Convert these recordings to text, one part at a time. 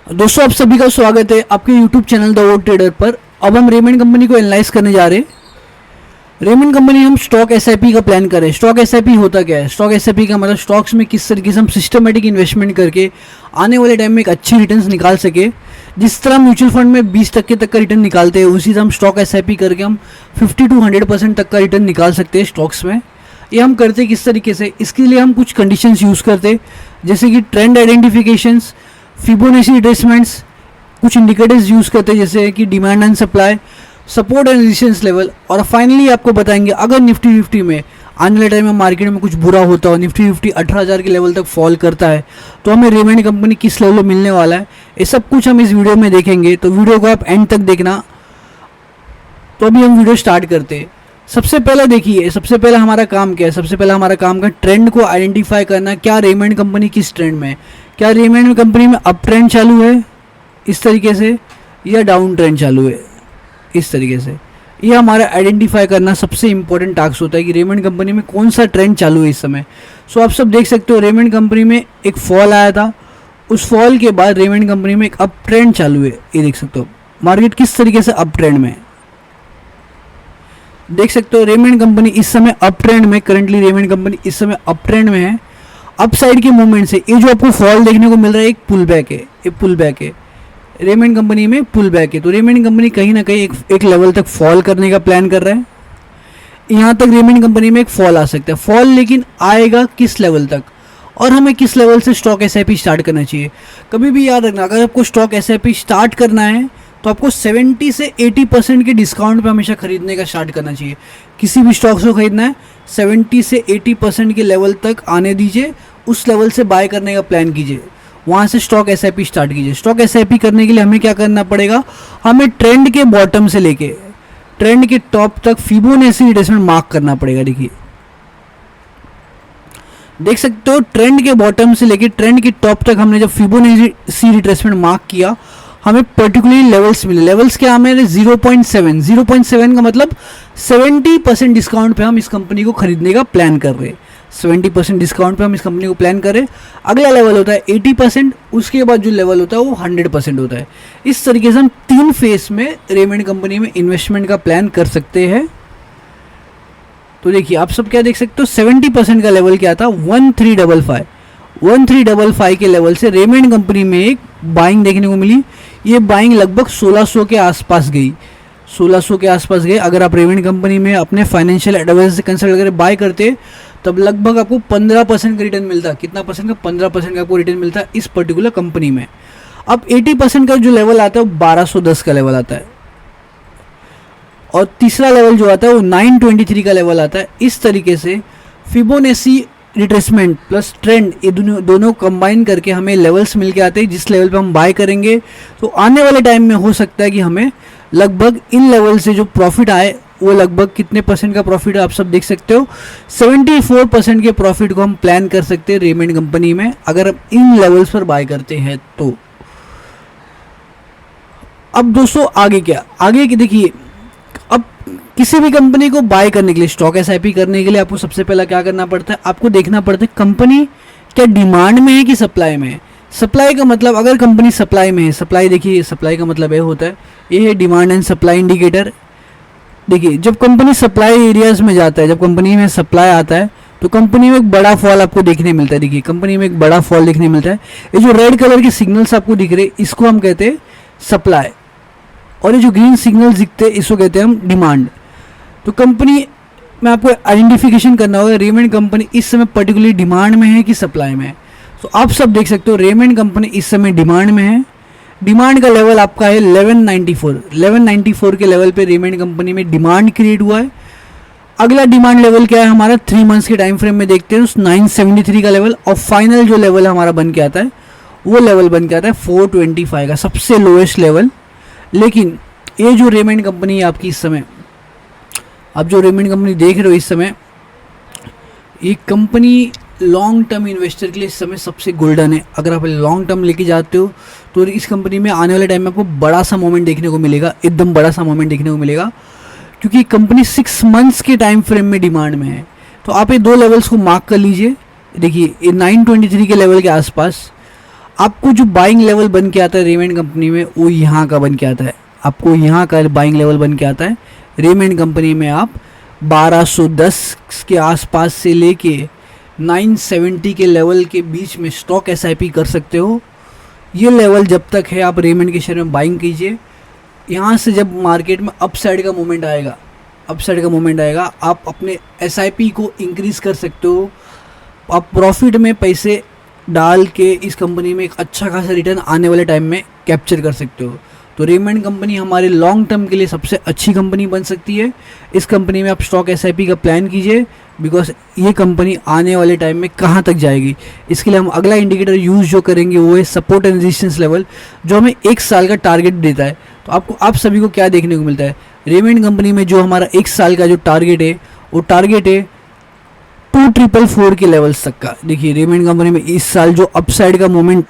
दोस्तों, आप सभी का स्वागत है आपके YouTube channel the vote trader पर। अब हम रेमंड कंपनी को एनालाइज करने जा रहे हैं। रेमंड कंपनी हम स्टॉक एसआईपी का प्लान करें। स्टॉक एसआईपी होता क्या है? स्टॉक एसआईपी का मतलब स्टॉक्स में किस तरीके से हम सिस्टमेटिक इन्वेस्टमेंट करके आने वाले टाइम में एक अच्छी रिटर्न्स निकाल सके। जिस तरह म्यूचुअल फंड में 20% तक का रिटर्न निकालते हैं, उसी तरह हम स्टॉक एसआईपी करके हम 50 to 100% तक का रिटर्न निकाल सकते हैं स्टॉक्स में। ये हम करते किस तरीके से? इसके लिए हम कुछ कंडीशंस यूज़ करते, जैसे कि ट्रेंड आइडेंटिफिकेशंस, फिबोनाची रिट्रेसमेंट्स, कुछ इंडिकेटर्स यूज़ करते हैं जैसे कि demand and supply, support and resistance level, और फाइनली आपको बताएंगे अगर निफ्टी फिफ्टी में आने वाले टाइम में मार्केट में कुछ बुरा होता हो, निफ्टी फिफ्टी 18,000 के लेवल तक फॉल करता है, तो हमें रेमंड कंपनी किस लेवल में मिलने वाला है, ये सब कुछ हम इस वीडियो में देखेंगे। तो वीडियो को आप एंड तक देखना। तो अभी हम वीडियो स्टार्ट करते हैं। सबसे पहले देखिए, सबसे पहला हमारा काम क्या है? सबसे पहला हमारा काम का ट्रेंड को आइडेंटिफाई करना। क्या रेमंड कंपनी किस ट्रेंड में है? क्या रेमंड कंपनी में अप ट्रेंड चालू है इस तरीके से, या डाउन ट्रेंड चालू है इस तरीके से? ये हमारा आइडेंटिफाई करना सबसे इंपॉर्टेंट टास्क होता है कि रेमंड कंपनी में कौन सा ट्रेंड चालू है इस समय। सो आप सब देख सकते हो रेमंड कंपनी में एक फॉल आया था, उस फॉल के बाद रेमंड कंपनी में एक अप ट्रेंड चालू है। ये देख सकते हो मार्केट किस तरीके से अप ट्रेंड में है। देख सकते हो रेमंड कंपनी इस समय अप ट्रेंड में, करंटली रेमंड कंपनी इस समय अप ट्रेंड में है। अप साइड के मूवमेंट से ये जो आपको फॉल देखने को मिल रहा है, एक पुल बैक है, ये पुल बैक है रेमंड कंपनी में, पुल बैक है। तो रेमंड कंपनी कहीं ना कहीं एक लेवल तक फॉल करने का प्लान कर रहा है। यहाँ तक रेमंड कंपनी में एक फॉल आ सकता है, फॉल लेकिन आएगा किस लेवल तक, और हमें किस लेवल से स्टॉक एसआईपी स्टार्ट करना चाहिए। कभी भी याद रखना, अगर आपको स्टॉक एसआईपी स्टार्ट करना है तो आपको 70 से 80% के डिस्काउंट पे हमेशा खरीदने का स्टार्ट करना चाहिए। किसी भी स्टॉक्स को खरीदना है 70 से 80% के लेवल तक आने दीजिए, उस लेवल से बाय करने का प्लान कीजिए, वहाँ से स्टॉक एसआईपी स्टार्ट कीजिए। स्टॉक एसआईपी करने के लिए हमें क्या करना पड़ेगा? हमें ट्रेंड के बॉटम से लेके ट्रेंड के टॉप तक फिबोनाची रिट्रेसमेंट मार्क करना पड़ेगा। देखिए, देख सकते हो ट्रेंड के बॉटम से लेके ट्रेंड के टॉप तक हमने जब फिबोनाची रिट्रेसमेंट मार्क किया, हमें पर्टिकुलरली लेवल्स मिले। लेवल्स क्या हमें? 0.7 का मतलब 70% डिस्काउंट पे हम इस कंपनी को खरीदने का प्लान कर रहे हैं। 70% डिस्काउंट पे हम इस कंपनी को प्लान करें। अगला लेवल होता है 80%, उसके बाद जो लेवल होता है वो 100% होता है। इस तरीके से हम 3 फेज में रेमंड कंपनी में इन्वेस्टमेंट का प्लान कर सकते हैं। तो देखिए, आप सब क्या देख सकते हो, 70% का लेवल क्या था? 1355 के लेवल से रेमंड कंपनी में एक बाइंग देखने को मिली। ये बाइंग लगभग 1600 के आसपास गई, 1600 के आसपास गए। अगर आप रेमंड कंपनी में अपने फाइनेंशियल एडवाइजर से कंसल्ट करके बाय करते तब लगभग आपको 15% का रिटर्न मिलता। कितना परसेंट का? 15% का आपको रिटर्न मिलता इस पर्टिकुलर कंपनी में। अब 80% का जो लेवल आता है वो 1210 का लेवल आता है, और तीसरा लेवल जो आता है वो 923 का लेवल आता है। इस तरीके से फिबोनाची रिट्रेसमेंट प्लस ट्रेंड, ये दोनों कंबाइन करके हमें लेवल्स मिल के आते हैं। जिस लेवल पे हम बाय करेंगे तो आने वाले टाइम में हो सकता है कि हमें लगभग इन लेवल से जो प्रॉफिट आए वो लगभग कितने परसेंट का प्रॉफिट है आप सब देख सकते हो। 74% के प्रॉफिट को हम प्लान कर सकते हैं रेमंड कंपनी में, अगर हम इन लेवल्स पर बाय करते हैं तो। अब दोस्तों आगे क्या? आगे की देखिए, अब किसी भी कंपनी को बाय करने के लिए, स्टॉक एसआईपी करने के लिए आपको सबसे पहला क्या करना पड़ता है? आपको देखना पड़ता है कंपनी क्या डिमांड में है कि सप्लाई में है। सप्लाई का मतलब, अगर कंपनी सप्लाई में है, सप्लाई देखिए, सप्लाई का मतलब ये होता है, ये है डिमांड एंड सप्लाई इंडिकेटर। देखिए, जब कंपनी सप्लाई एरियाज में जाता है, जब कंपनी में सप्लाई आता है तो कंपनी में एक बड़ा फॉल आपको देखने मिलता है। देखिए, कंपनी में एक बड़ा फॉल देखने मिलता है। ये जो रेड कलर के सिग्नल्स आपको दिख रहे हैं, इसको हम कहते हैं सप्लाई, और ये जो ग्रीन सिग्नल्स दिखते हैं इसको कहते हैं हम डिमांड। तो कंपनी में आपको आइडेंटिफिकेशन करना होगा रेमंड कंपनी इस समय पर्टिकुलरली डिमांड में है कि सप्लाई में है। तो आप सब देख सकते हो रेमंड कंपनी इस समय डिमांड में है। डिमांड का लेवल आपका है 1194 के लेवल पे रेमंड कंपनी में डिमांड क्रिएट हुआ है। अगला डिमांड लेवल क्या है हमारा? 3 मंथ्स के टाइम फ्रेम में देखते हैं उस 973 का लेवल, और फाइनल जो लेवल हमारा बन के आता है वो लेवल बन के आता है 425 का, सबसे लोएस्ट लेवल। लेकिन ये जो रेमंड कंपनी है आपकी इस समय, आप जो रेमंड कंपनी देख रहे हो इस समय, ये कंपनी लॉन्ग टर्म इन्वेस्टर के लिए इस समय सबसे गोल्डन है। अगर आप लॉन्ग टर्म लेके जाते हो तो इस कंपनी में आने वाले टाइम में आपको बड़ा सा मोमेंट देखने को मिलेगा, एकदम बड़ा सा मोमेंट देखने को मिलेगा, क्योंकि कंपनी 6 मंथ्स के टाइम फ्रेम में डिमांड में है। तो आप ये 2 लेवल्स को मार्क कर लीजिए। देखिए, ये 923 के लेवल के आसपास आपको जो बाइंग लेवल बन के आता है रेमंड कंपनी में वो यहाँ का बन के आता है, आपको यहाँ का बाइंग लेवल बन के आता है। रेमंड कंपनी में आप 1210 के आसपास से लेके 970 के लेवल के बीच में स्टॉक एसआईपी कर सकते हो। ये लेवल जब तक है आप रेमंड के शेयर में बाइंग कीजिए। यहाँ से जब मार्केट में अपसाइड का मूवमेंट आएगा, आप अपने एसआईपी को इंक्रीज़ कर सकते हो। आप प्रॉफिट में पैसे डाल के इस कंपनी में एक अच्छा खासा रिटर्न आने वाले टाइम में कैप्चर कर सकते हो। तो रेमंड कंपनी हमारे लॉन्ग टर्म के लिए सबसे अच्छी कंपनी बन सकती है। इस कंपनी में आप स्टॉक एसआईपी का प्लान कीजिए, बिकॉज ये कंपनी आने वाले टाइम में कहाँ तक जाएगी। इसके लिए हम अगला इंडिकेटर यूज़ जो करेंगे वो है सपोर्ट एंड रेजिस्टेंस लेवल, जो हमें 1 साल का टारगेट देता है। तो आप सभी को क्या देखने को मिलता है, रेमंड कंपनी में जो हमारा 1 साल का जो टारगेट है वो टारगेट है 2444 के लेवल्स तक का। देखिए रेमंड कंपनी में इस साल जो अपसाइड का मोमेंट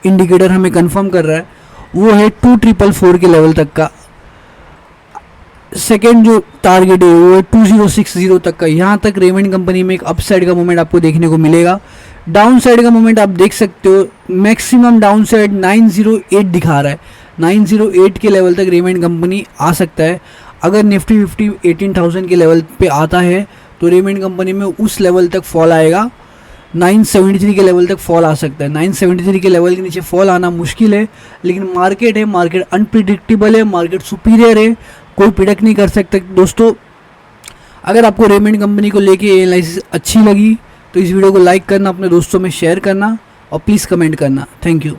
इंडिकेटर हमें कंफर्म कर रहा है वो है 2444 के लेवल तक का। सेकेंड जो टारगेट है वो है 2060 तक का। यहाँ तक रेमंड कंपनी में एक अपसाइड का मोमेंट आपको देखने को मिलेगा। डाउन साइड का मोमेंट आप देख सकते हो, मैक्सिमम डाउन साइड 908 दिखा रहा है। 908 के लेवल तक रेमंड कंपनी आ सकता है। अगर निफ्टी 50 18,000 के लेवल पे आता है तो रेमंड कंपनी में उस लेवल तक फॉल आएगा। 973 के लेवल तक फॉल आ सकता है। 973 के लेवल के नीचे फॉल आना मुश्किल है, लेकिन मार्केट है, मार्केट अनप्रिडिक्टेबल है, मार्केट सुपीरियर है, कोई प्रिडिक्ट नहीं कर सकता। दोस्तों अगर आपको रेमंड कंपनी को लेके एनालिसिस अच्छी लगी तो इस वीडियो को लाइक करना, अपने दोस्तों में शेयर करना और प्लीज़ कमेंट करना। Thank you.